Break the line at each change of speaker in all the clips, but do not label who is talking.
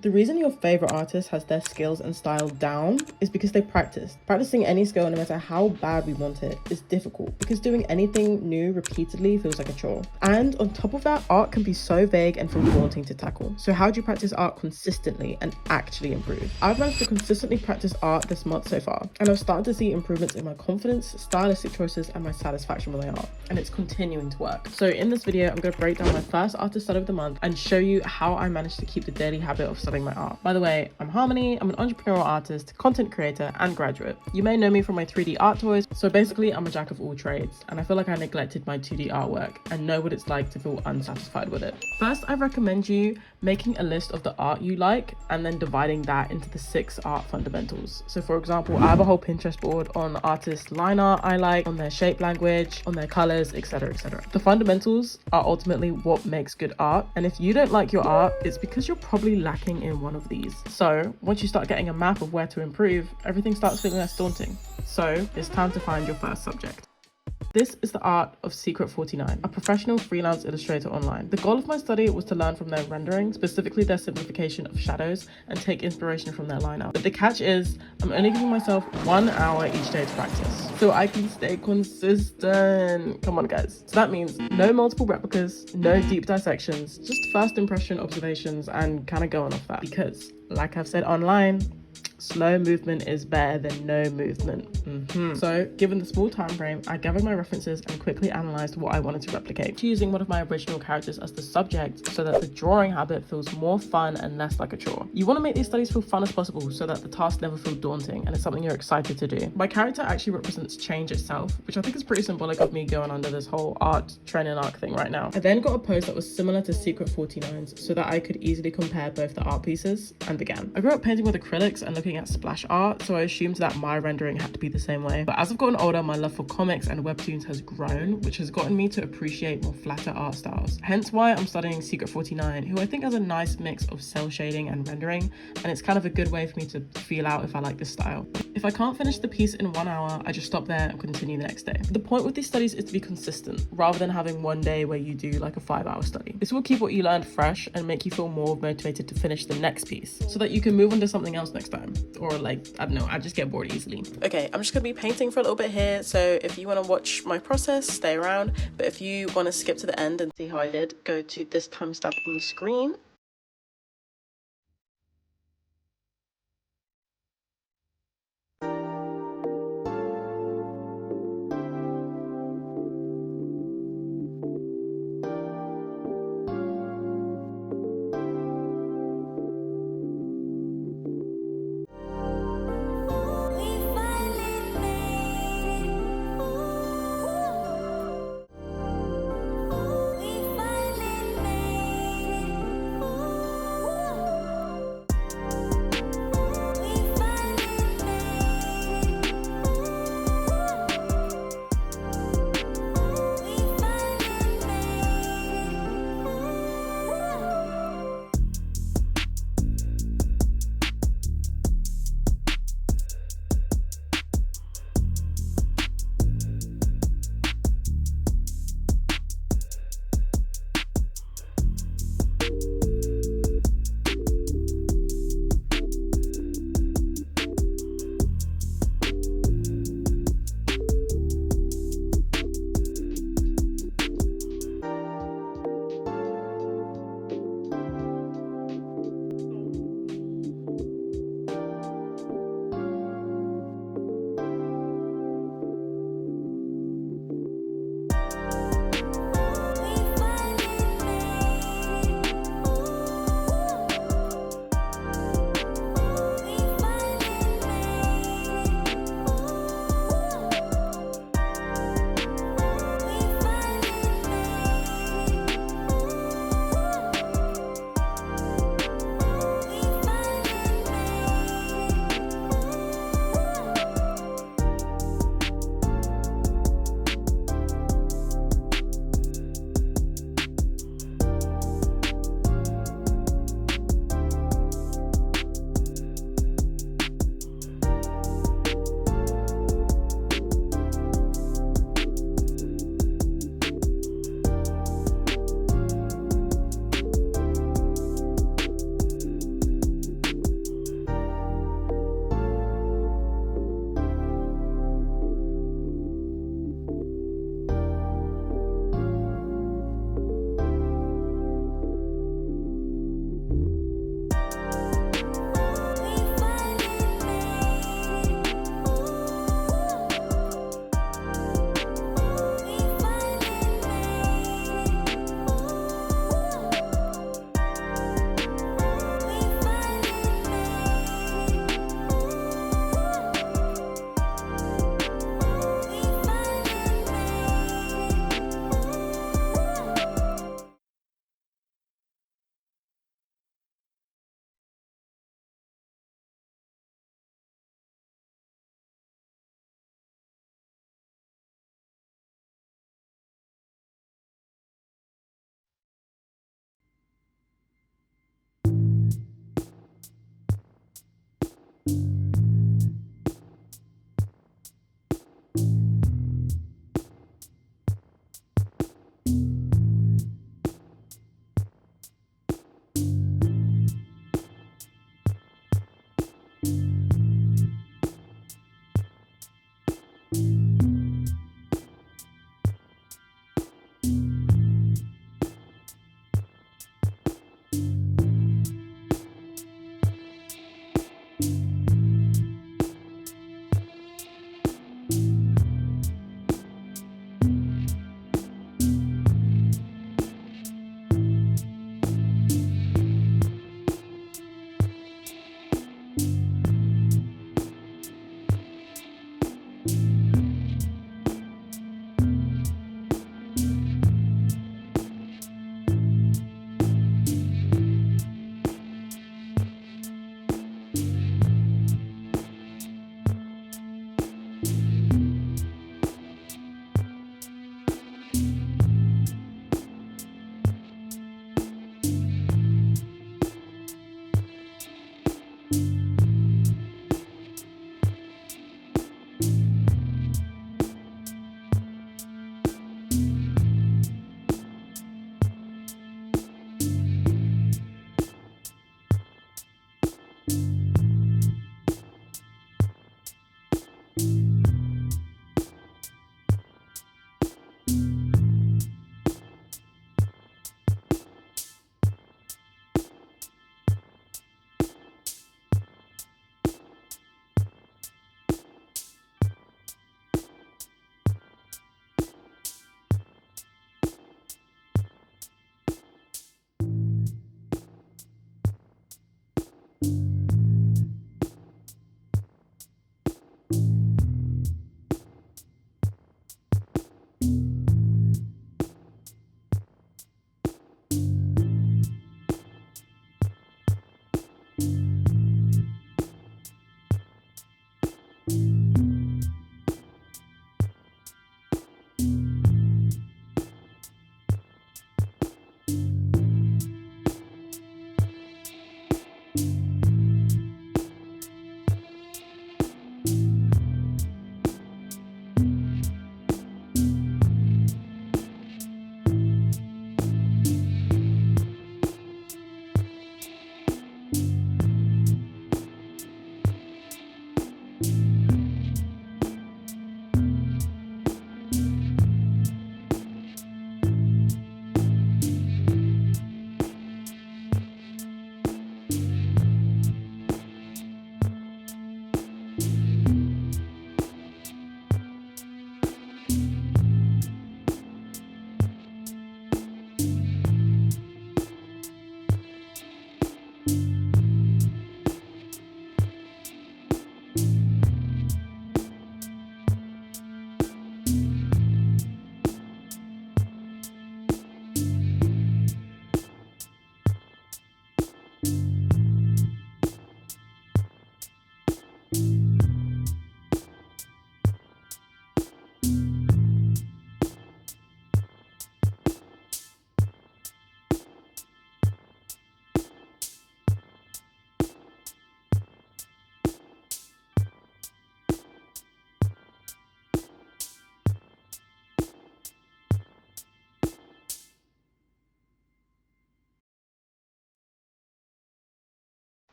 The reason your favorite artist has their skills and style down is because they practice. Practicing any skill, no matter how bad we want it, is difficult because doing anything new repeatedly feels like a chore. And on top of that, art can be so vague and feel daunting to tackle. So how do you practice art consistently and actually improve? I've managed to consistently practice art this month so far, and I've started to see improvements in my confidence, stylistic choices, and my satisfaction with my art. And it's continuing to work. So in this video, I'm going to break down my first artist study of the month and show you how I managed to keep the daily habit of studying my art. By the way, I'm Harmony. I'm an entrepreneurial artist, content creator, and graduate. You may know me from my 3D art toys. So basically, I'm a jack of all trades, and I feel like I neglected my 2D artwork and know what it's like to feel unsatisfied with it. First, I recommend you making a list of the art you like and then dividing that into the 6 art fundamentals. So for example, I have a whole Pinterest board on artist line art I like, on their shape language, on their colors, etc, etc. The fundamentals are ultimately what makes good art, and if you don't like your art, it's because you're probably lacking in one of these. So once you start getting a map of where to improve, everything starts feeling less daunting. So it's time to find your first subject. This is the art of Secret 49, a professional freelance illustrator online. The goal of my study was to learn from their rendering, specifically their simplification of shadows, and take inspiration from their lineup. But the catch is, I'm only giving myself 1 hour each day to practice, so I can stay consistent. Come on guys. So that means no multiple replicas, no deep dissections, just first impression observations and kind of going off that. Because, like I've said online, slow movement is better than no movement. So given the small time frame, I gathered my references and quickly analysed what I wanted to replicate, choosing one of my original characters as the subject so that the drawing habit feels more fun and less like a chore. You want to make these studies feel fun as possible so that the tasks never feel daunting and it's something you're excited to do. My character actually represents change itself, which I think is pretty symbolic of me going under this whole art training arc thing right now. I then got a pose that was similar to Secret 49's so that I could easily compare both the art pieces, and began. I grew up painting with acrylics and looking at splash art, so I assumed that my rendering had to be the same way. But as I've gotten older, my love for comics and webtoons has grown, which has gotten me to appreciate more flatter art styles. Hence why I'm studying Secret 49, who I think has a nice mix of cell shading and rendering, and it's kind of a good way for me to feel out if I like this style. If I can't finish the piece in 1 hour, I just stop there and continue the next day. The point with these studies is to be consistent, rather than having one day where you do like a 5-hour study. This will keep what you learned fresh and make you feel more motivated to finish the next piece, so that you can move on to something else next time. Or like, I don't know, I just get bored easily. Okay, I'm just gonna be painting for a little bit here, so if you want to watch my process, stay around, but if you want to skip to the end and see how I did, go to this timestamp on the screen.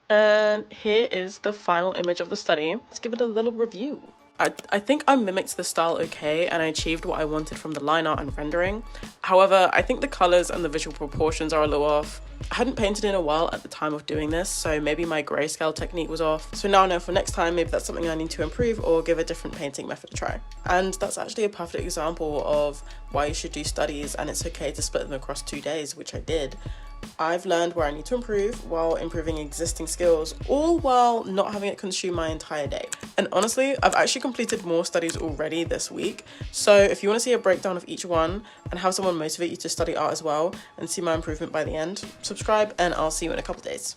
And here is the final image of the study. Let's give it a little review. I think I mimicked the style okay and I achieved what I wanted from the line art and rendering. However, I think the colours and the visual proportions are a little off. I hadn't painted in a while at the time of doing this, so maybe my grayscale technique was off. So now I know for next time, maybe that's something I need to improve or give a different painting method a try. And that's actually a perfect example of why you should do studies, and it's okay to split them across 2 days, which I did. I've learned where I need to improve while improving existing skills, all while not having it consume my entire day. And honestly, I've actually completed more studies already this week. So if you want to see a breakdown of each one and how someone motivate you to study art as well and see my improvement by the end, subscribe and I'll see you in a couple of days.